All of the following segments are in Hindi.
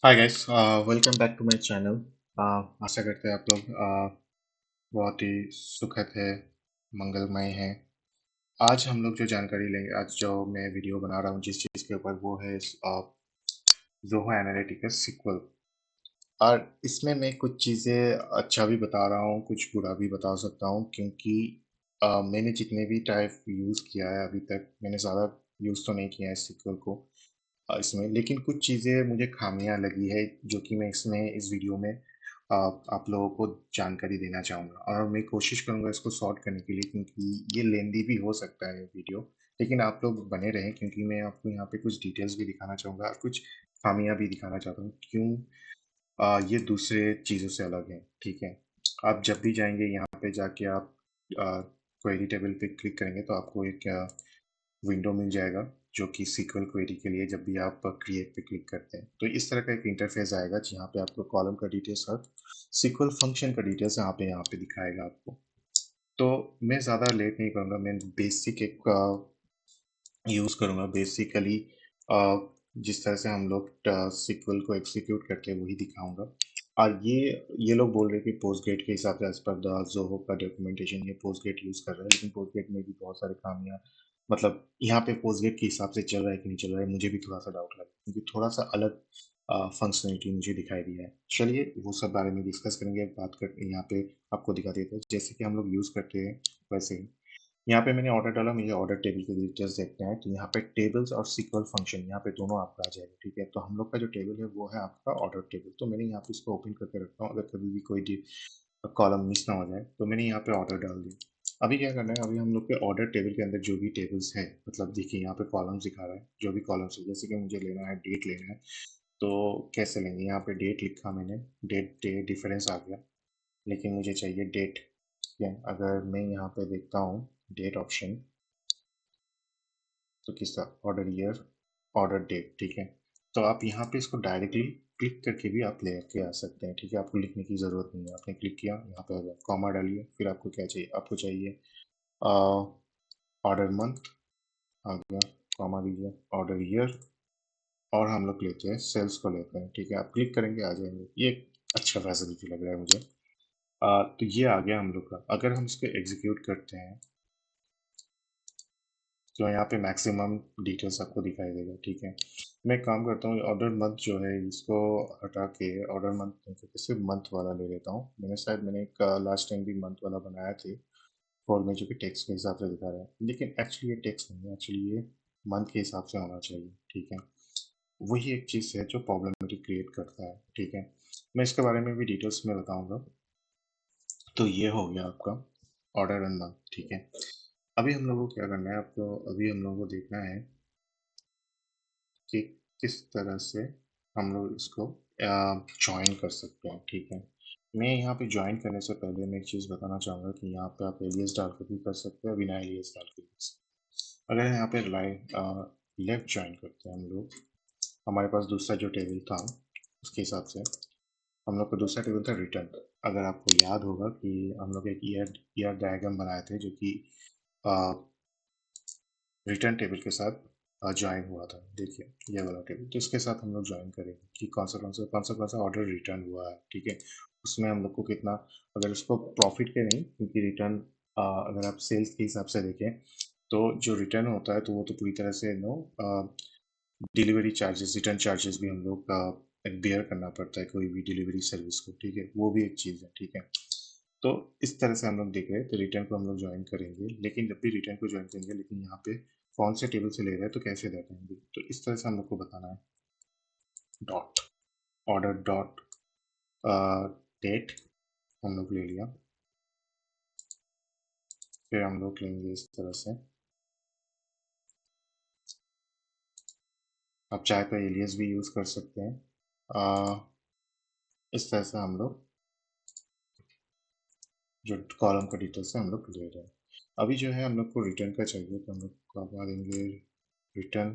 Hi guys, welcome back to my channel. आशा करते हैं आप लोग बहुत ही सुखद है, मंगलमय है। आज हम लोग जो जानकारी लेंगे, आज जो मैं वीडियो बना रहा हूँ जिस चीज़ के ऊपर, वो है ज़ोहो एनालिटिका सीक्वल। और इसमें मैं कुछ चीज़ें अच्छा भी बता रहा हूँ, कुछ बुरा भी बता सकता हूँ, क्योंकि मैंने जितने भी टाइप यूज़ किया है अभी तक, मैंने ज़्यादा यूज़ तो नहीं किया है सीक्वल को इसमें, लेकिन कुछ चीज़ें मुझे खामियां लगी है जो कि मैं इसमें इस वीडियो में आप लोगों को जानकारी देना चाहूँगा, और मैं कोशिश करूँगा इसको सॉर्ट करने के लिए, क्योंकि ये लेंदी भी हो सकता है वीडियो। लेकिन आप लोग बने रहें, क्योंकि मैं आपको यहाँ पे कुछ डिटेल्स भी दिखाना चाहूँगा और कुछ खामियां भी दिखाना चाहता हूँ क्यों ये दूसरे चीज़ों से अलग है। ठीक है, आप जब भी जाएंगे यहाँ पे जाके आप क्वेरी टेबल पे क्लिक करेंगे तो आपको एक विंडो मिल जाएगा जो कि सीक्वल क्वेरी के लिए, जब भी आप क्रिएट पे क्लिक करते हैं तो इस तरह का एक इंटरफेस आएगा जहाँ पे आपको कॉलम का डिटेल्स और सीक्वल फंक्शन का डिटेल्स यहाँ पे दिखाएगा आपको। तो मैं ज़्यादा लेट नहीं करूँगा, मैं बेसिक एक यूज़ करूँगा। बेसिकली जिस तरह से हम लोग सीक्वल को एग्जीक्यूट करते हैं वही दिखाऊंगा। और ये लोग बोल रहे हैं कि पोस्टग्रेट के हिसाब से, एज पर द जोहो का डॉक्यूमेंटेशन, ये पोस्टग्रेट यूज़ कर रहा है, लेकिन पोस्टग्रेट में भी बहुत सारे खामियां, मतलब यहाँ पे पोस्टग्रेट के हिसाब से चल रहा है कि नहीं चल रहा है, मुझे भी थोड़ा सा डाउट लगा, क्योंकि थोड़ा सा अलग फंक्शनलिटी मुझे दिखाई दिया है। चलिए वो सब बारे में डिस्कस करेंगे, बात कर यहाँ पे आपको दिखा देते हैं जैसे कि हम लोग यूज़ करते हैं वैसे ही। यहाँ पे मैंने ऑर्डर डाला, मुझे ऑर्डर टेबल के डिटेल्स देखते हैं, तो यहाँ पे टेबल्स और सीक्वल फंक्शन यहाँ पे दोनों आपका आ जाएगा। ठीक है, तो हम लोग का जो टेबल है वो है आपका ऑर्डर टेबल। तो मैंने यहाँ पे इसको ओपन करके रखता हूँ, अगर कभी भी कोई कॉलम मिस ना हो जाए तो मैंने यहाँ पे ऑर्डर डाल दिया। अभी क्या करना है, अभी हम लोग के ऑर्डर टेबल के अंदर जो भी टेबल्स है, मतलब देखिए यहाँ पे कॉलम्स दिखा रहा है, जो भी कॉलम्स है, जैसे कि मुझे लेना है डेट लेना है, तो कैसे लेंगे, यहाँ पे डेट लिखा मैंने, डेट डे डिफरेंस आ गया, लेकिन मुझे चाहिए डेट। ठीक है, अगर मैं यहाँ पे देखता हूँ डेट ऑप्शन, तो किसका ऑर्डर ईयर, ऑर्डर डेट। ठीक है, तो आप यहाँ पे इसको डायरेक्टली क्लिक करके भी आप ले के आ सकते हैं। ठीक है, आपको लिखने की ज़रूरत नहीं है, आपने क्लिक किया, यहाँ पे आ गया, कॉमा डालिए, फिर आपको क्या चाहिए, आपको चाहिए ऑर्डर मंथ, आ गया, कॉमा दीजिए, ऑर्डर ईयर, और हम लोग लेते हैं सेल्स को लेते हैं। ठीक है, आप क्लिक करेंगे आ जाएंगे, ये एक अच्छा फैसिलिटी लग रहा है मुझे। तो ये आ गया हम लोग का। अगर हम इसको एग्जीक्यूट करते हैं तो यहाँ पे मैक्सिमम डिटेल्स आपको दिखाई देगा। ठीक है, मैं एक काम करता हूँ, ऑर्डर मंथ जो है इसको हटा के ऑर्डर मंथ नहीं करके सिर्फ मंथ वाला ले लेता हूँ। मैंने एक लास्ट टाइम भी मंथ वाला बनाया थे फॉर में, जो कि टेक्स्ट के हिसाब से दिखा रहा है, लेकिन एक्चुअली ये टेक्स्ट नहीं है, एक्चुअली ये मंथ के हिसाब से होना चाहिए। ठीक है, वही एक चीज़ है जो प्रॉब्लमेटिक क्रिएट करता है। ठीक है, मैं इसके बारे में भी डिटेल्स में बताऊंगा। तो ये हो गया आपका ऑर्डर एंड मंथ। ठीक है, अभी हम लोगों को क्या करना है, आपको अभी हम लोगों को देखना है कि किस तरह से हम लोग इसको जॉइन कर सकते हैं। ठीक है, मैं यहाँ पे ज्वाइन करने से पहले मैं एक चीज़ बताना चाहूँगा कि यहाँ पे आप एलियस डाल के भी कर सकते हैं, बिना एलियस डाल के भी कर सकते हैं। अगर यहाँ पे लेफ्ट ज्वाइन करते हैं हम लोग, हमारे पास दूसरा जो टेबल था उसके हिसाब से हम लोग का दूसरा टेबल था रिटर्न। अगर आपको याद होगा कि हम लोग एक ईयर डायग्राम बनाए थे जो कि रिटर्न टेबल के साथ ज्वाइन हुआ था। देखिए ये वाला टेबल, तो इसके साथ हम लोग ज्वाइन करेंगे कि कौन सा ऑर्डर रिटर्न हुआ है। ठीक है, उसमें हम लोग को कितना, अगर उसको प्रॉफिट के नहीं, क्योंकि रिटर्न अगर आप सेल्स के हिसाब से देखें तो जो रिटर्न होता है तो वो तो पूरी तरह से no, delivery charges, return charges भी हम लोग का बेयर करना पड़ता है कोई भी डिलीवरी सर्विस को। ठीक है, वो भी एक चीज़ है। ठीक है, तो इस तरह से हम लोग देख रहे हैं, तो रिटर्न को हम लोग ज्वाइन करेंगे, लेकिन जब भी रिटर्न को ज्वाइन करेंगे, लेकिन यहाँ पे कौन से टेबल से ले रहे हैं तो कैसे बताएंगे, तो इस तरह से हम लोग को बताना है। डॉट ऑर्डर डॉट डेट हम लोग ले लिया, फिर हम लोग लेंगे इस तरह से, आप चाहे तो एलियस भी यूज़ कर सकते हैं। इस तरह से हम लोग जो कॉलम का डिटेल्स है हम लोग ले रहे हैं। अभी जो है हम लोग को रिटर्न का चाहिए, तो हम लोग करवा देंगे रिटर्न।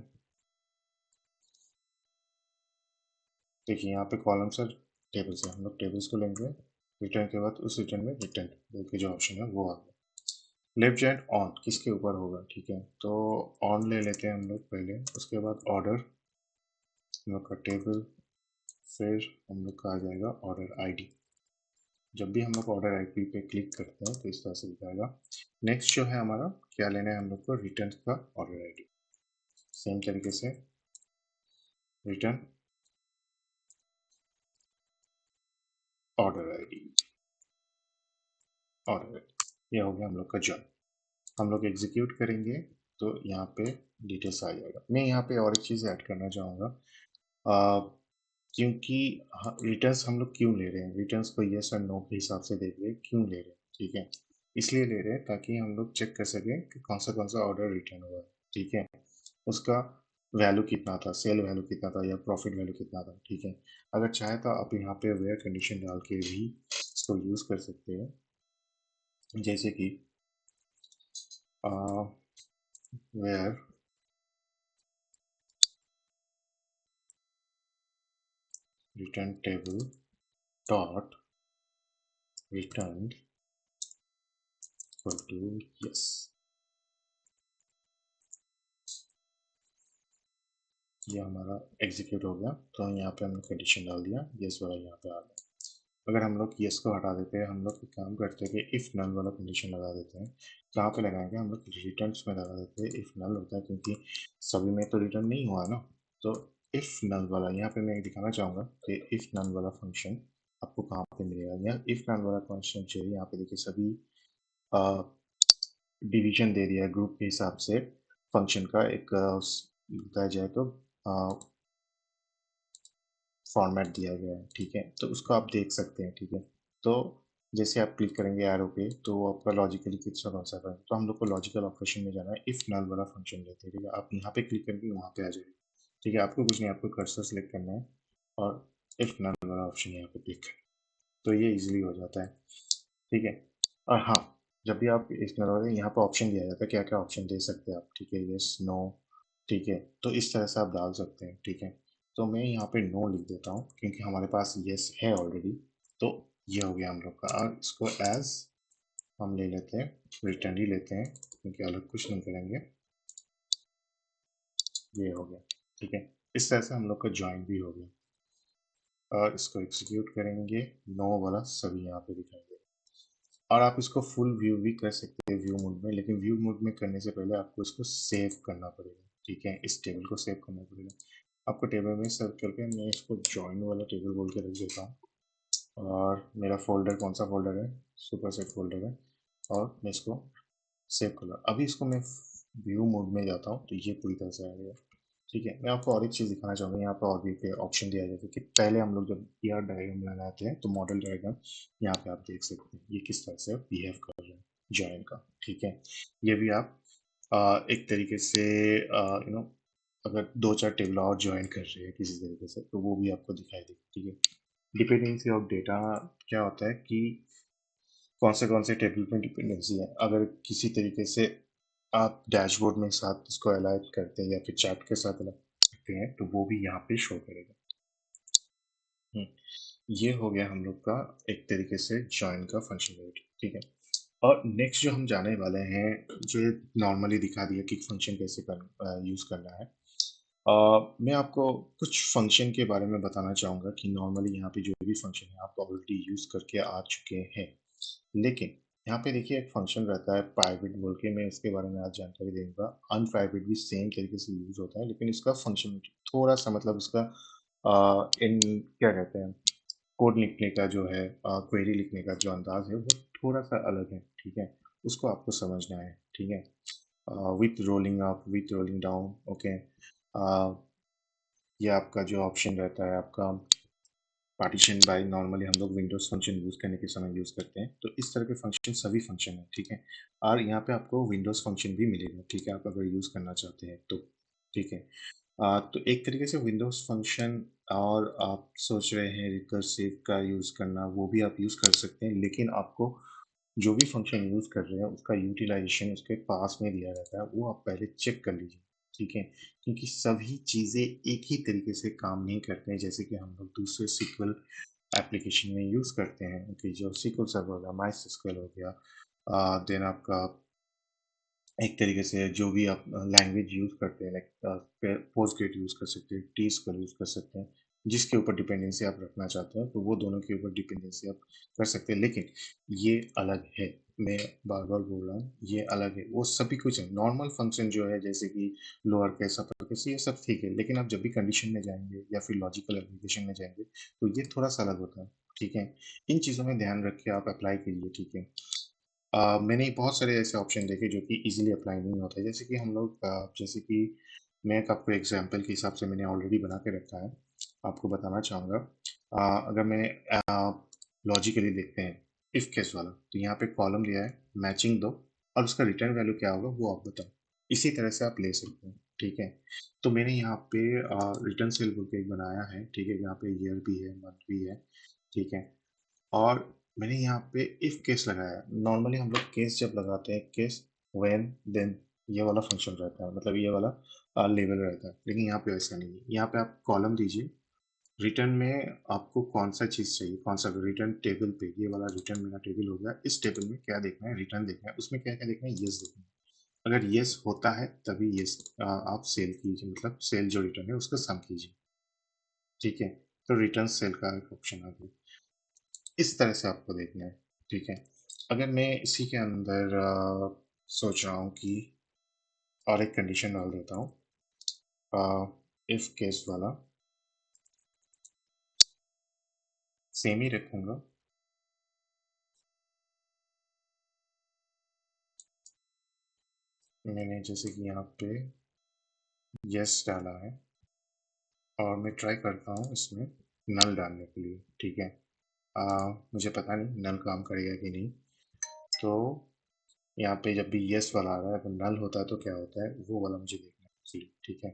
देखिए यहाँ पे कॉलम सर टेबल्स है, हम लोग टेबल्स को लेंगे, रिटर्न के बाद उस रिटर्न में रिटर्न के जो ऑप्शन है वो आ गया। लेफ्ट जॉइंट ऑन किसके ऊपर होगा, ठीक है, तो ऑन ले लेते हैं हम लोग पहले, उसके बाद ऑर्डर, हम लोग का टेबल, फिर हम लोग का आ जाएगा ऑर्डर आईडी। जब भी हम लोग ऑर्डर आईडी पे क्लिक करते हैं तो इस तरह से दिखाएगा। नेक्स्ट जो है हमारा क्या लेना है हम लोग को, रिटर्न का ऑर्डर आईडी। सेम तरीके से return order ID, order ID, ये हो गया हम लोग का जॉइन। हम लोग एग्जीक्यूट करेंगे तो यहाँ पे डिटेल्स आ जाएगा। मैं यहाँ पे और एक चीज़ ऐड करना चाहूँगा, क्योंकि रिटर्न्स हम लोग क्यों ले रहे हैं, रिटर्न्स को यस और नो के हिसाब से देख रहे हैं, क्यों ले रहे हैं, ठीक है। इसलिए ले रहे हैं ताकि हम लोग चेक कर सकें कि कौन सा ऑर्डर रिटर्न हुआ है, ठीक है। उसका वैल्यू कितना था, सेल वैल्यू कितना था या प्रॉफिट वैल्यू कितना था, ठीक है। अगर चाहे तो आप यहाँ पे वेयर कंडीशन डाल के भी इसको यूज़ कर सकते हैं, जैसे कि where return table dot return equal to yes. ये हमारा एग्जीक्यूट हो गया, तो यहाँ पे हमने कंडीशन डाल दिया, यस वाला यहाँ पे आ गया। अगर हम लोग यस को हटा देते हैं, हम लोग एक काम करते हैं कि इफ़ नल वाला कंडीशन लगा देते हैं। कहाँ पे लगाएंगे, हम लोग रिटर्न्स में लगा देते हैं। इफ़ नल होता है क्योंकि सभी में तो रिटर्न नहीं हुआ ना, तो इफ़ नल वाला यहाँ पे मैं दिखाना चाहूँगा कि इफ़ नल वाला फंक्शन आपको कहाँ पे मिलेगा। या इफ़ नल वाला फंक्शन चाहिए, यहाँ पे देखिए सभी डिवीजन दे दिया है ग्रुप के हिसाब से। फंक्शन का एक बताया जाए तो फॉर्मेट दिया गया है, ठीक है। तो उसको आप देख सकते हैं, ठीक है। तो जैसे आप क्लिक करेंगे एरो पे तो वो आपका लॉजिकली कितना कौन सा है, तो हम लोग को लॉजिकल ऑपरेशन में जाना है। इफ़ नल वाला फंक्शन लेते हैं, ठीक है। आप यहाँ पे क्लिक करके वहाँ पे आ जाएगा, ठीक है। आपको कुछ नहीं, आपको कर्सर सेलेक्ट करना है और इफ़ नल वाला ऑप्शन यहाँ पे क्लिक करें, तो ये इजीली हो जाता है, ठीक है। और हाँ, जब भी आप इस नल यहाँ पे ऑप्शन दिया जाता है, क्या क्या ऑप्शन दे सकते हैं आप, ठीक है। यस, नो, ठीक है। तो इस तरह से आप डाल सकते हैं, ठीक है। तो मैं यहाँ पे नो लिख देता हूँ क्योंकि हमारे पास यस है ऑलरेडी। तो ये हो गया हम लोग का। और इसको एज हम ले लेते हैं, रिटर्न ही लेते हैं क्योंकि अलग कुछ नहीं करेंगे। ये हो गया, ठीक है। इस तरह से हम लोग का ज्वाइन भी हो गया। और इसको एग्जीक्यूट करेंगे, नो वाला सभी यहाँ पे दिखाएंगे। और आप इसको फुल व्यू भी कर सकते हैं व्यू मोड में, लेकिन व्यू मोड में करने से पहले आपको इसको सेव करना पड़ेगा, ठीक है। इस टेबल को सेव करना पड़ेगा आपको। टेबल में सर्च करके मैं इसको जॉइन वाला टेबल बोल के रख देता हूँ। और मेरा फोल्डर कौन सा फोल्डर है, सुपर सेट फोल्डर है। और मैं इसको सेव कर लूँ। अभी इसको मैं व्यू मोड में जाता हूँ तो ये पूरी तरह से आ गया, ठीक है। मैं आपको और एक चीज़ दिखाना चाहूँगा, यहाँ पर और भी ऑप्शन दिया जाता है कि पहले हम लोग जब ईआर डायग्राम बनाते हैं तो मॉडल डायग्राम यहाँ पे आप देख सकते हैं ये किस तरह से बिहेव कर रहे हैं जॉइन का, ठीक है। ये भी आप एक तरीके से अगर दो चार टेबल और ज्वाइन कर रहे हैं किसी तरीके से तो वो भी आपको दिखाई देगा, ठीक है। डिपेंडेंसी ऑफ डेटा क्या होता है कि कौन से टेबल में डिपेंडेंसी है। अगर किसी तरीके से आप डैशबोर्ड में साथ इसको अलाइन करते हैं या फिर चार्ट के साथ अलाइन करते हैं तो वो भी यहाँ पे शो करेगा। ये हो गया हम लोग का एक तरीके से जॉइन का फंक्शनलिटी, ठीक है। और नेक्स्ट जो हम जाने वाले हैं, जो नॉर्मली दिखा दिया कि फंक्शन कैसे यूज़ करना है। मैं आपको कुछ फंक्शन के बारे में बताना चाहूँगा कि नॉर्मली यहाँ पे जो भी फंक्शन है आप ऑलरेडी यूज़ करके आ चुके हैं। लेकिन यहाँ पे देखिए एक फंक्शन रहता है प्राइवेट बोल के, मैं इसके बारे में आज जानकारी दूंगा। अनप्राइवेट भी सेम तरीके से यूज होता है, लेकिन इसका फंक्शन थोड़ा सा मतलब उसका इन क्या कहते हैं, कोड लिखने का जो है, क्वेरी लिखने का जो अंदाज है वो थोड़ा सा अलग है, ठीक है। उसको आपको समझना है, ठीक है। With rolling up, with rolling down, okay. ये आपका जो ऑप्शन रहता है आपका पार्टीशन बाय, नॉर्मली हम लोग विंडोज फंक्शन यूज़ करने के समय यूज़ करते हैं। तो इस तरह के फंक्शन सभी फंक्शन है, ठीक है। और यहाँ पे आपको विंडोज फंक्शन भी मिलेगा, ठीक है, आप अगर यूज़ करना चाहते हैं तो, ठीक है। तो एक तरीके से विंडोज फंक्शन, और आप सोच रहे हैं रिकर्सिव का यूज़ करना, वो भी आप यूज़ कर सकते हैं। लेकिन आपको जो भी फंक्शन यूज़ कर रहे हैं उसका यूटिलाइजेशन उसके पास में दिया रहता है, वो आप पहले चेक कर लीजिए, ठीक है। क्योंकि सभी चीज़ें एक ही तरीके से काम नहीं करते हैं, जैसे कि हम लोग दूसरे SQL एप्लीकेशन में यूज़ करते हैं कि जो SQL सर्वर हो गया, माई SQL हो गया, देन आपका एक तरीके से जो भी आप लैंग्वेज यूज़ करते हैं, लाइक पोस्टग्रेट यूज़ कर सकते हैं, TSQL यूज़ कर सकते हैं। जिसके ऊपर डिपेंडेंसी आप रखना चाहते हैं, तो वो दोनों के ऊपर डिपेंडेंसी आप कर सकते हैं। लेकिन ये अलग है, मैं बार-बार बोल रहा हूँ, ये अलग है। वो सभी कुछ है, नॉर्मल फंक्शन जो है जैसे कि लोअर केस, अपर केस ये सब ठीक है, लेकिन आप जब भी कंडीशन में जाएँगे या फिर लॉजिकल एप्लीकेशन में जाएँगे, तो ये थोड़ा-सा अलग होता है, ठीक है? इन चीज़ों में ध्यान रख के आप अप्लाई कीजिए, ठीक है? मैंने बहुत सारे ऐसे ऑप्शन देखे जो कि ईज़िली अप्लाई नहीं होते। जैसे कि हम लोग जैसे कि मैं एक आपको एग्ज़ाम्पल के हिसाब से मैंने ऑलरेडी बना के रखा है, आपको बताना चाहूँगा। अगर मैंने लॉजिकली देखते हैं, इफ केस वाला, तो यहाँ पे कॉलम दिया है, मैचिंग दो और उसका रिटर्न वैल्यू क्या होगा वो आप बताओ। इसी तरह से आप ले सकते हैं, ठीक है? तो मैंने यहाँ पे रिटर्न सेल बोल के एक बनाया है, ठीक है? यहाँ पे ईयर भी है, मंथ भी है, ठीक है? और मैंने यहाँ पे इफ केस लगाया है। नॉर्मली हम लोग केस जब लगाते हैं, केस, व्हेन, देन ये वाला फंक्शन रहता है, मतलब ये वाला लेवल रहता है, लेकिन यहाँ पे ऐसा नहीं है। यहाँ पे आप कॉलम दीजिए, रिटर्न में आपको कौन सा चीज़ चाहिए, कौन सा रिटर्न टेबल पे, ये वाला रिटर्न मेरा टेबल हो गया, इस टेबल में क्या देखना है, रिटर्न देखना है, उसमें क्या क्या देखना है, यस देखना है। अगर यस होता है तभी यस आप सेल कीजिए, मतलब सेल जो रिटर्न है उसका सम कीजिए, ठीक है? तो रिटर्न सेल का एक ऑप्शन आ गया। इस तरह से आपको देखना है, ठीक है? अगर मैं इसी के अंदर सोच रहा हूँ कि और एक कंडीशन डाल देता हूँ, इफ केस वाला सेम ही रखूँगा। मैंने जैसे कि यहाँ पे यस डाला है और मैं ट्राई करता हूँ इसमें नल डालने के लिए, ठीक है? मुझे पता नहीं नल काम करेगा कि नहीं। तो यहाँ पे जब भी यस वाला आ रहा है, अगर नल होता है तो क्या होता है, वो वाला मुझे देखना है एक्चुअली, ठीक है?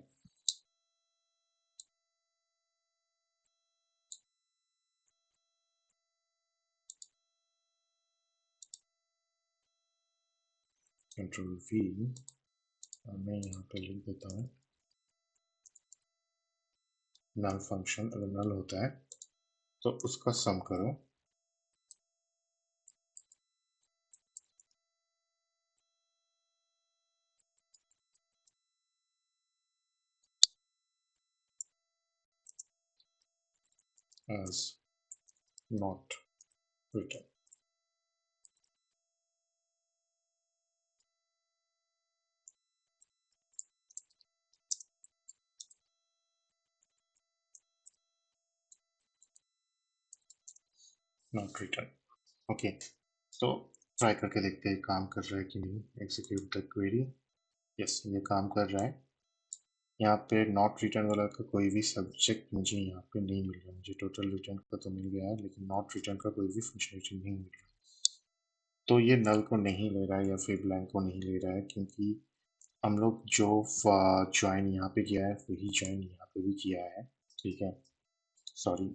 कंट्रोल वी और मैं यहाँ पे लिख देता हूँ नल फंक्शन, अगर नल होता है तो उसका सम करो as not return. Not return, okay. तो ट्राई करके देखते हैं काम कर रहा है कि नहीं। Execute the query. यस, ये काम कर रहा है। यहाँ पे नॉट रिटर्न वाला का कोई भी सब्जेक्ट मुझे यहाँ पे नहीं मिल रहा। मुझे टोटल रिटर्न का तो मिल गया है, लेकिन नॉट रिटर्न का कोई भी फंक्शनलिटी नहीं मिल रहा। तो ये नल को नहीं ले रहा है या फिर ब्लैंक को नहीं ले रहा है, क्योंकि हम लोग जो ज्वाइन यहाँ पे किया है वही ज्वाइन यहाँ पे भी किया है, ठीक है? सॉरी,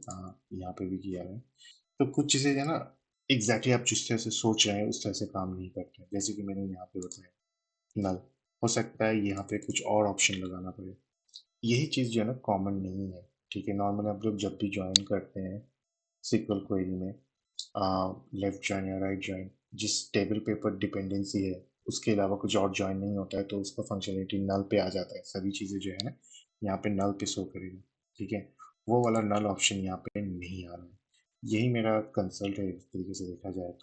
यहाँ पे भी किया है। तो कुछ चीज़ें है ना, एग्जैक्टली आप जिस तरह से सोच रहे हैं उस तरह से काम नहीं करते हैं। जैसे कि मैंने यहाँ पे बताया नल, हो सकता है यहाँ पे कुछ और ऑप्शन लगाना पड़े। यही चीज़ जो है ना कॉमन नहीं है, ठीक है? नॉर्मली आप लोग जब भी ज्वाइन करते हैं सीक्वल क्वेरी में, लेफ्ट जॉइन या राइट जॉइन, जिस टेबल पे पर डिपेंडेंसी है उसके अलावा कुछ और जॉइन नहीं होता है, तो उसका फंक्शनलिटी नल पे आ जाता है। सभी चीज़ें जो है ना यहाँ पे नल पे शो करेगी, ठीक है? वो वाला नल ऑप्शन यहाँ पे नहीं आ रहा है। यही मेरा कंसल्ट है, एक तरीके से देखा जाए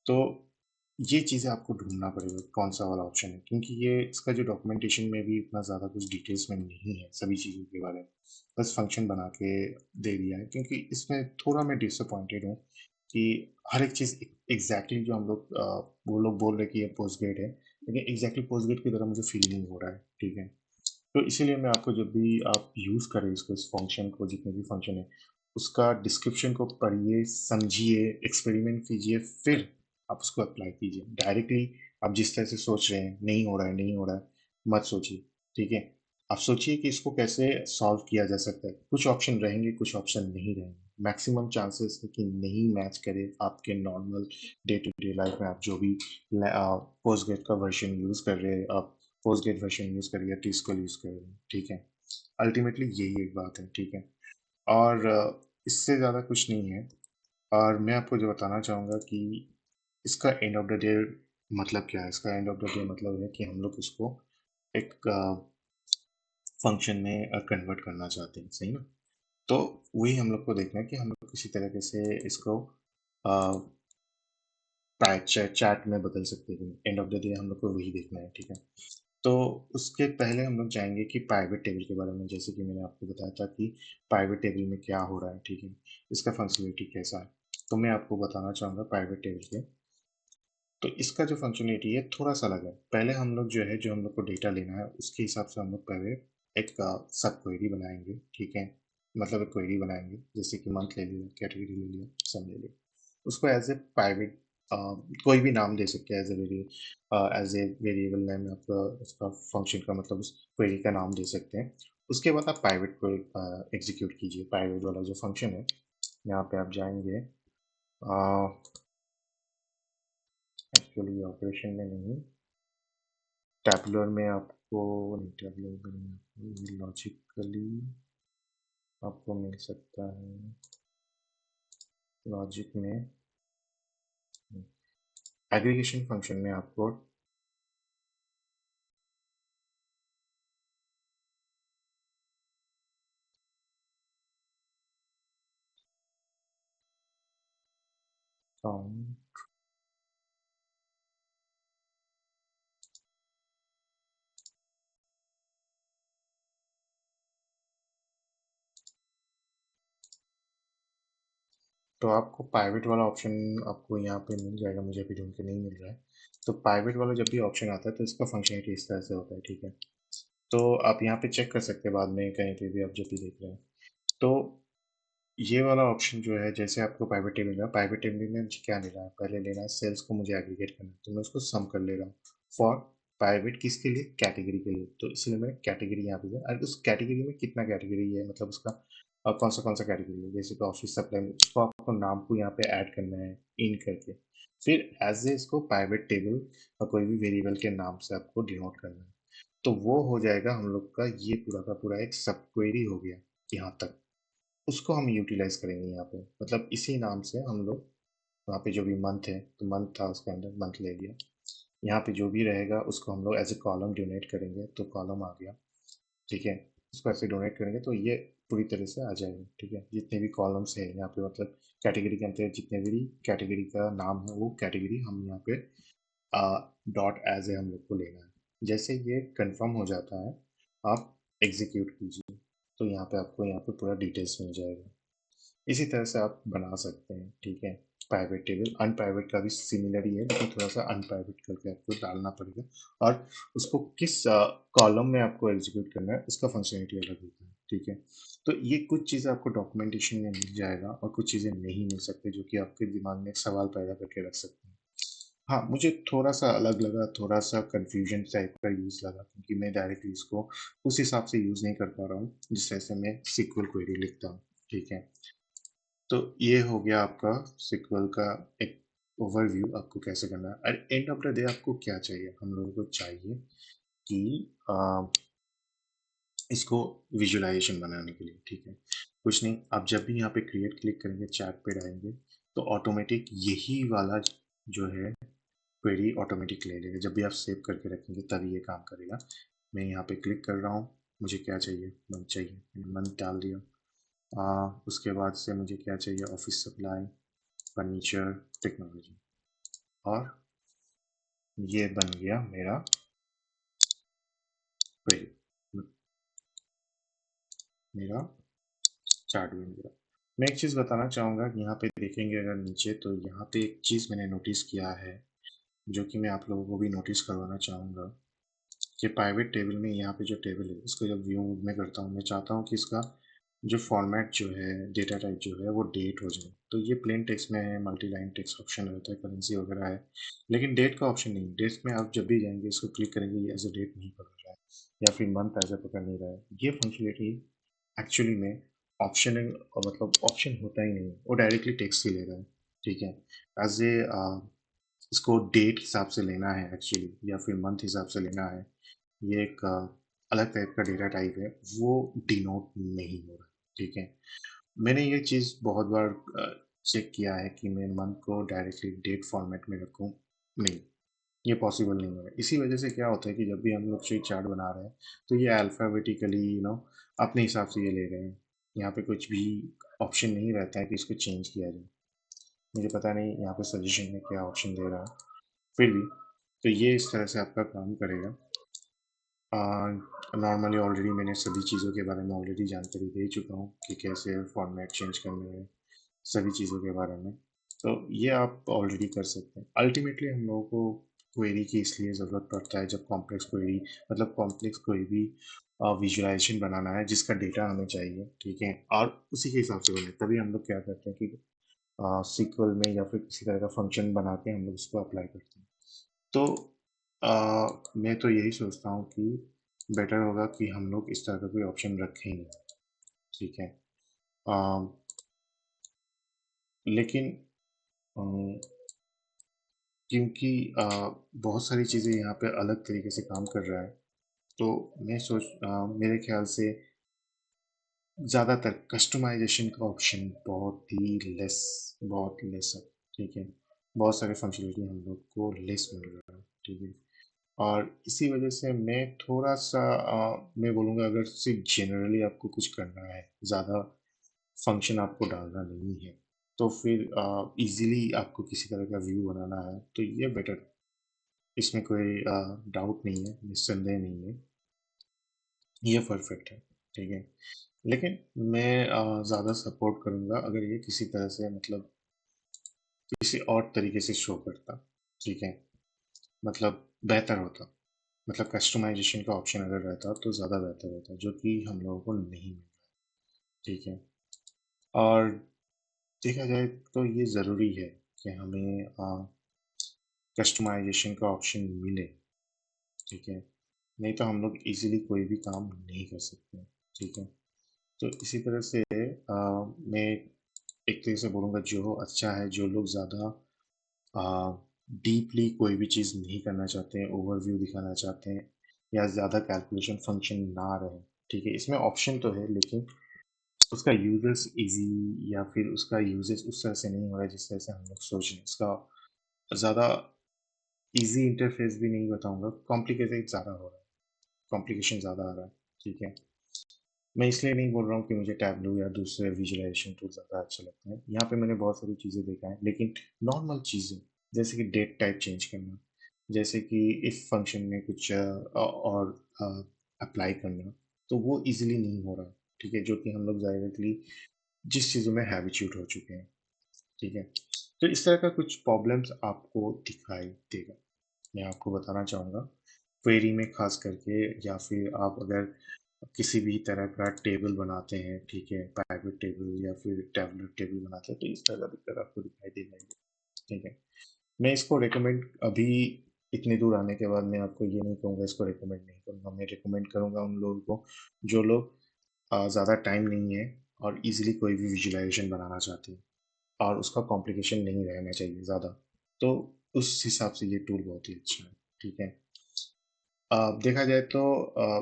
तो ये चीज़ें आपको ढूंढना पड़ेगा कौन सा वाला ऑप्शन है, क्योंकि ये इसका जो डॉक्यूमेंटेशन में भी इतना ज़्यादा कुछ डिटेल्स में नहीं है सभी चीज़ों के बारे में। बस फंक्शन बना के दे दिया है, क्योंकि इसमें थोड़ा मैं डिसअपॉइंटेड हूँ कि हर एक चीज़ एग्जैक्टली जो हम लोग वो लोग बोल रहे कि ये पोस्टग्रेड है, लेकिन एग्जैक्टली पोस्टग्रेड की तरह मुझे फील नहीं हो रहा है, ठीक है? तो इसीलिए मैं आपको, जब भी आप यूज़ करें इसको, इस फंक्शन को, जितने भी फंक्शन है उसका डिस्क्रिप्शन को पढ़िए, समझिए, एक्सपेरिमेंट कीजिए, फिर आप उसको अप्लाई कीजिए। डायरेक्टली आप जिस तरह से सोच रहे हैं नहीं हो रहा है, नहीं हो रहा है, मत सोचिए, ठीक है? आप सोचिए कि इसको कैसे सॉल्व किया जा सकता है। कुछ ऑप्शन रहेंगे, कुछ ऑप्शन नहीं रहेंगे। मैक्सिमम चांसेस है कि नहीं मैच करे आपके normal day to day life में। आप जो भी पोस्टग्रेड का वर्जन यूज़ कर रहे हैं, आप पोस्टग्रेड वर्जन यूज़ कर रहे हैं, टीएसक्यूएल यूज़ कर रहे हैं, ठीक है? अल्टीमेटली यही एक बात है, ठीक है? और इससे ज़्यादा कुछ नहीं है। और मैं आपको जो बताना चाहूँगा कि इसका एंड ऑफ द डे मतलब क्या है? इसका एंड ऑफ द डे मतलब है कि हम लोग इसको एक फंक्शन में कन्वर्ट करना चाहते हैं, सही ना? तो वही हम लोग को देखना है कि हम लोग किसी तरीके से इसको चैट में बदल सकते हैं। एंड ऑफ द डे हम लोग को वही देखना है, ठीक है। तो उसके पहले हम लोग जाएंगे कि प्राइवेट टेबल के बारे में, जैसे कि मैंने आपको बताया था कि प्राइवेट टेबल में क्या हो रहा है, ठीक है, इसका फंक्शनलिटी कैसा है। तो मैं आपको बताना चाहूँगा प्राइवेट टेबल के। तो इसका जो फंक्शनलिटी है थोड़ा सा अलग है। पहले हम लोग जो है, जो हम लोग को डेटा लेना है उसके हिसाब से हम लोग पहले एक सब क्वेरी बनाएंगे, ठीक है। मतलब एक क्वेरी बनाएंगे, जैसे कि मंथ ले लिया, कैटेगरी ले लिया, सम ले लिया, उसको एज ए प्राइवेट कोई भी नाम दे सकते हैं, एज ए वेरिएबल नेम आपका उसका फंक्शन का मतलब उस क्वेरी का नाम दे सकते हैं। उसके बाद आप प्राइवेट को एग्जीक्यूट कीजिए। प्राइवेट वाला जो फंक्शन है, यहाँ पे आप जाएंगे, एक्चुअली ऑपरेशन में नहीं, टैबुलर में आपको, नहीं टैबुलर में नहीं, लॉजिकली आपको मिल सकता है, लॉजिक में एग्रीगेशन फंक्शन में आपको काउंट, तो आपको प्राइवेट वाला ऑप्शन आपको यहाँ पे मिल जाएगा, मुझे अभी ढूंढ के नहीं मिल रहा है। तो प्राइवेट वाला जब भी ऑप्शन आता है तो इसका फंक्शनलिटी इस तरह से होता है, ठीक है। तो आप यहाँ पे चेक कर सकते हैं बाद में कहीं पे भी आप जब भी देख रहे हैं। तो ये वाला ऑप्शन जो है, जैसे आपको प्राइवेट टेबल में, प्राइवेट टेबल में मुझे क्या लेना है, पहले लेना है सेल्स को, मुझे एग्रीगेट करना है, तो मैं उसको सम कर ले रहा हूँ। फॉर प्राइवेट किसके लिए, कैटेगरी के लिए, तो इसलिए मैंने कैटेगरी यहाँ पे दिया। और उस कैटेगरी में कितना कैटेगरी है, मतलब उसका कौन सा कैटेगरी है, जैसे कि ऑफिस सप्लाई, उसको आपको नाम को यहाँ पे ऐड करना है इन करके। फिर एज ए इसको प्राइवेट टेबल और कोई भी वेरिएबल के नाम से आपको डिनोट करना है। तो वो हो जाएगा हम लोग का ये पूरा का पूरा एक सब क्वेरी हो गया यहाँ तक। उसको हम यूटिलाइज करेंगे यहाँ पे, मतलब इसी नाम से हम लोग वहाँ पे जो भी मंथ है, तो मंथ था उसके अंदर मंथ ले लिया। यहाँ पे जो भी रहेगा उसको हम लोग एज ए कॉलम डोनेट करेंगे, तो कॉलम आ गया, ठीक है। उसको ऐसे डोनेट करेंगे तो ये पूरी तरह से आ जाएगा, ठीक है। जितने भी कॉलम्स है यहाँ पे, मतलब कैटेगरी के अंदर जितने भी कैटेगरी का नाम है वो कैटेगरी हम यहाँ पे डॉट एज ए हम लोग को लेना है। जैसे ये कंफर्म हो जाता है, आप एग्जीक्यूट कीजिए, तो यहाँ पे आपको यहाँ पे पूरा डिटेल्स मिल जाएगा। इसी तरह से आप बना सकते हैं, ठीक है। प्राइवेट टेबल अनप्राइवेट का भी सिमिलर ही है, लेकिन थोड़ा सा अनप्राइवेट करके आपको डालना पड़ेगा। और उसको किस कॉलम में आपको एग्जीक्यूट करना है उसका फंक्शनलिटी अलग होता है, ठीक है। तो ये कुछ चीज़ें आपको डॉक्यूमेंटेशन में मिल जाएगा और कुछ चीज़ें नहीं मिल सकती, जो कि आपके दिमाग में एक सवाल पैदा करके रख सकते हैं। हाँ, मुझे थोड़ा सा अलग लगा, थोड़ा सा कंफ्यूजन टाइप का यूज़ लगा, क्योंकि मैं डायरेक्टली इसको उस हिसाब से यूज़ नहीं कर पा रहा हूँ जिस तरह से मैं सिक्वल क्वेरी लिखता हूँ, ठीक है। तो ये हो गया आपका सिक्वल का एक ओवरव्यू, आपको कैसे करना है। At end of the day आपको क्या चाहिए, हम लोगों को चाहिए कि इसको विजुअलाइजेशन बनाने के लिए, ठीक है। कुछ नहीं, आप जब भी यहाँ पे क्रिएट क्लिक करेंगे, चैट पे आएंगे, तो ऑटोमेटिक यही वाला जो है क्वेरी ऑटोमेटिक ले लेगा। जब भी आप सेव करके रखेंगे तभी ये काम करेगा। मैं यहाँ पे क्लिक कर रहा हूँ, मुझे क्या चाहिए, मंथ चाहिए, मैंने मंथ डाल दिया। उसके बाद से मुझे क्या चाहिए, ऑफिस सप्लाई, फर्नीचर, टेक्नोलॉजी, और ये बन गया मेरा क्वेरी, मेरा चार्ट बन गया। मैं एक चीज़ बताना चाहूँगा कि यहाँ पे देखेंगे अगर नीचे, तो यहाँ पे एक चीज़ मैंने नोटिस किया है, जो कि मैं आप लोगों को भी नोटिस करवाना चाहूँगा, कि प्राइवेट टेबल में यहाँ पे जो टेबल है इसको जब व्यू में करता हूँ, मैं चाहता हूँ कि इसका जो फॉर्मेट जो है, डेटा टाइप जो है वो डेट हो जाए। तो ये प्लेन टेक्स्ट में है, मल्टी लाइन टेक्स्ट ऑप्शन रहता है, करेंसी वगैरह है, लेकिन डेट का ऑप्शन नहीं। डेट में आप जब भी जाएंगे इसको क्लिक करेंगे, ये एज ए डेट नहीं पकड़ रहा है, या फिर मंथ एज ए पकड़ नहीं रहा है। ये फंक्शनलिटी एक्चुअली में ऑप्शनल, मतलब ऑप्शन होता ही नहीं है, वो डायरेक्टली टेक्स्ट ही ले रहा है, ठीक है। एज ए इसको डेट हिसाब से लेना है एक्चुअली, या फिर मंथ हिसाब से लेना है, ये एक अलग टाइप का डेटा टाइप है, वो डिनोट नहीं हो रहा, ठीक है। मैंने ये चीज़ बहुत बार चेक किया है कि मैं मंथ को डायरेक्टली डेट फॉर्मेट में रखूं, नहीं, ये पॉसिबल नहीं है। इसी वजह से क्या होता है कि जब भी हम लोग कोई चार्ट बना रहे हैं, तो ये अल्फ़ाबेटिकली अपने हिसाब से ये ले रहे हैं। यहाँ पे कुछ भी ऑप्शन नहीं रहता है कि इसको चेंज किया जाए। मुझे पता नहीं यहाँ पे सजेशन में क्या ऑप्शन दे रहा है, फिर भी तो ये इस तरह से आपका काम करेगा। नॉर्मली ऑलरेडी मैंने सभी चीज़ों के बारे में ऑलरेडी जानकारी दे चुका हूँ कि कैसे फॉर्मेट चेंज करने हैं, सभी चीज़ों के बारे में। तो ये आप ऑलरेडी कर सकते हैं। अल्टीमेटली हम लोगों को क्वेरी की इसलिए ज़रूरत पड़ता है जब कॉम्प्लेक्स क्वेरी, मतलब कॉम्प्लेक्स कोई भी विजुअलाइजेशन बनाना है जिसका डेटा हमें चाहिए, ठीक है, और उसी के हिसाब से बने, तभी हम लोग क्या करते हैं कि सीक्वल में या फिर किसी तरह का फंक्शन बना के हम लोग उसको अप्लाई करते हैं। तो मैं तो यही सोचता हूँ कि बेटर होगा कि हम लोग इस तरह का कोई ऑप्शन रखें ही नहीं, ठीक है। अ, लेकिन अम, क्योंकि बहुत सारी चीज़ें यहाँ पे अलग तरीके से काम कर रहा है, तो मेरे ख्याल से ज़्यादातर कस्टमाइजेशन का ऑप्शन बहुत लेस है, ठीक है। बहुत सारे फंक्शनलिटी हम लोग को लेस मिल रहा है, ठीक है। और इसी वजह से मैं थोड़ा-सा मैं बोलूँगा, अगर सिर्फ़ जनरली आपको कुछ करना है, ज़्यादा फंक्शन आपको डालना नहीं है, तो फिर ईज़िली आपको किसी तरह का व्यू बनाना है, तो ये बेटर है। इसमें कोई डाउट नहीं है, निस्संदेह नहीं है, ये परफेक्ट है, ठीक है। लेकिन मैं ज़्यादा सपोर्ट करूँगा अगर ये किसी तरह से, मतलब किसी और तरीके से शो करता, ठीक है। मतलब बेहतर होता, मतलब कस्टमाइज़ेशन का ऑप्शन अगर रहता तो ज़्यादा बेहतर होता, जो कि हम लोगों को नहीं मिल रहा है, ठीक है। और देखा जाए तो ये ज़रूरी है कि हमें कस्टमाइज़ेशन का ऑप्शन मिले, ठीक है। नहीं तो हम लोग ईज़िली कोई भी काम नहीं कर सकते, ठीक है। तो इसी तरह से मैं एक तरह से बोलूँगा, जो अच्छा है, जो लोग ज़्यादा डीपली कोई भी चीज़ नहीं करना चाहते हैं, ओवरव्यू दिखाना चाहते हैं, या ज़्यादा कैलकुलेशन फंक्शन ना रहे, ठीक है। इसमें ऑप्शन तो है, लेकिन उसका यूज़ेस ईज़ी, या फिर उसका यूज़ेस उस तरह से नहीं हो रहा है जिस तरह से हम लोग सोच रहे हैं। उसका ज़्यादा ईज़ी इंटरफ़ेस भी नहीं बताऊँगा, कॉम्प्लिकेटेड ज़्यादा हो रहा है, कॉम्प्लिकेशन ज़्यादा आ रहा है, ठीक है। मैं इसलिए नहीं बोल रहा हूँ कि मुझे टैबलू या दूसरे विजुअलाइज़ेशन टूल ज़्यादा अच्छे लगते हैं। यहाँ पे मैंने बहुत सारी चीज़ें देखा है, लेकिन नॉर्मल चीज़ें, जैसे कि डेट टाइप चेंज करना, जैसे कि इफ फंक्शन में कुछ और अप्लाई करना, तो वो ईज़िली नहीं हो रहा है, ठीक है, जो कि हम लोग डायरेक्टली जिस चीज़ों में हैबिचुएट हो चुके हैं, ठीक है। तो इस तरह का कुछ प्रॉब्लम्स आपको दिखाई देगा, मैं आपको बताना चाहूँगा। क्वेरी में ख़ास करके, या फिर आप अगर किसी भी तरह का टेबल बनाते हैं, ठीक है, प्राइवेट टेबल या फिर टैबलेट टेबल बनाते हैं, तो इस तरह का दिक्कत आपको दिखाई देगा ही, ठीक है। मैं इसको रिकमेंड अभी इतनी दूर आने के बाद मैं आपको ये नहीं कहूँगा, इसको रिकमेंड नहीं करूँगा। मैं रिकमेंड करूँगा उन लोगों को जो लोग ज़्यादा टाइम नहीं है और ईज़िली कोई भी विजुअलाइज़ेशन बनाना चाहते हैं, और उसका कॉम्प्लिकेशन नहीं रहना चाहिए ज़्यादा। तो उस हिसाब से ये टूल बहुत ही अच्छा है, ठीक है। देखा जाए तो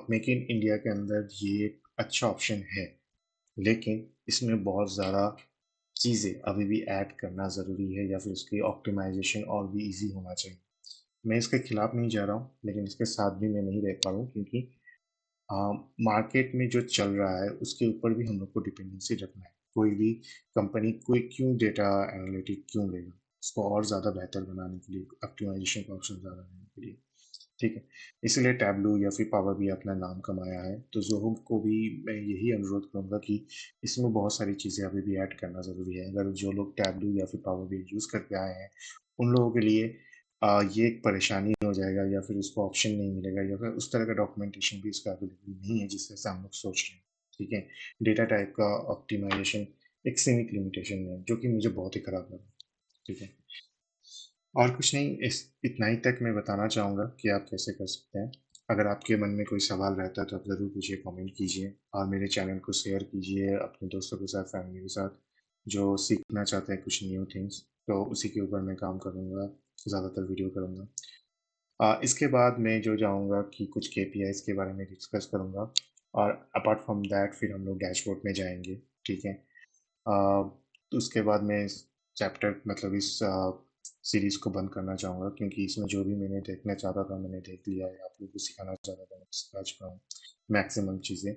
मेक इन इंडिया के अंदर ये एक अच्छा ऑप्शन है, लेकिन इसमें बहुत ज़्यादा चीज़ें अभी भी ऐड करना ज़रूरी है, या फिर उसकी ऑप्टिमाइज़ेशन और भी ईज़ी होना चाहिए। मैं इसके खिलाफ नहीं जा रहा हूँ, लेकिन इसके साथ भी मैं नहीं रह पा रहा हूँ, क्योंकि मार्केट में जो चल रहा है उसके ऊपर भी हम लोग को डिपेंडेंसी रखना है। कोई भी कंपनी कोई क्यों डेटा एनालिटिक क्यों लेगा? उसको और ज़्यादा बेहतर बनाने के लिए, ऑप्टिमाइज़ेशन का ऑप्शन ज़्यादा देने के लिए, ठीक है। इसीलिए टैबलू या फिर पावर बीआई अपना नाम कमाया है। तो ज़ोहो को भी मैं यही अनुरोध करूँगा कि इसमें बहुत सारी चीज़ें अभी भी ऐड करना ज़रूरी है। अगर जो लोग टैबलू या फिर पावर बीआई यूज़ करके आए हैं, उन लोगों के लिए ये एक परेशानी हो जाएगा, या फिर उसको ऑप्शन नहीं मिलेगा, या फिर उस तरह का डॉक्यूमेंटेशन भी इसका अवेलेबल नहीं है जिस तरह से हम लोग सोच रहे हैं, ठीक है। डेटा टाइप का ऑप्टिमाइज़ेशन एक सीमित लिमिटेशन है, जो कि मुझे बहुत ही खराब लगा, ठीक है। और कुछ नहीं, इस इतना ही तक मैं बताना चाहूँगा कि आप कैसे कर सकते हैं। अगर आपके मन में कोई सवाल रहता है तो आप ज़रूर पूछिए, कमेंट कीजिए, और मेरे चैनल को शेयर कीजिए अपने दोस्तों के साथ, फैमिली के साथ, जो सीखना चाहते हैं कुछ न्यू थिंग्स। तो उसी के ऊपर मैं काम करूँगा, ज़्यादातर वीडियो करूँगा। इसके बाद मैं जो चाहूँगा कि कुछ केपीआईज़ के बारे में डिस्कस करूँगा, और अपार्ट फ्रॉम दैट फिर हम लोग डैशबोर्ड में जाएँगे, ठीक है। तो उसके बाद मैं इस चैप्टर, मतलब इस सीरीज़ को बंद करना चाहूँगा, क्योंकि इसमें जो भी मैंने देखना चाहता था मैंने देख लिया है, आप लोगों को सिखाना चाहता था मैं सिखा चुका हूँ मैक्सिमम चीज़ें।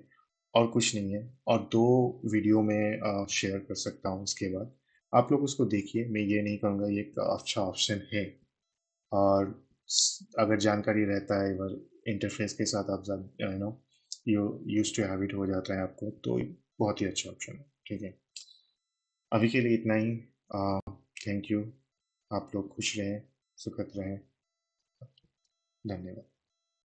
और कुछ नहीं है और 2 वीडियो मैं शेयर कर सकता हूँ उसके बाद। आप लोग उसको देखिए, मैं ये नहीं कहूँगा ये एक अच्छा ऑप्शन है और अगर जानकारी रहता है अगर इंटरफेस के साथ आप you used to have it हो जाता है आपको तो बहुत ही अच्छा ऑप्शन है। ठीक है, अभी के लिए इतना ही। Thank you. आप लोग खुश रहें, सुखद रहें। धन्यवाद।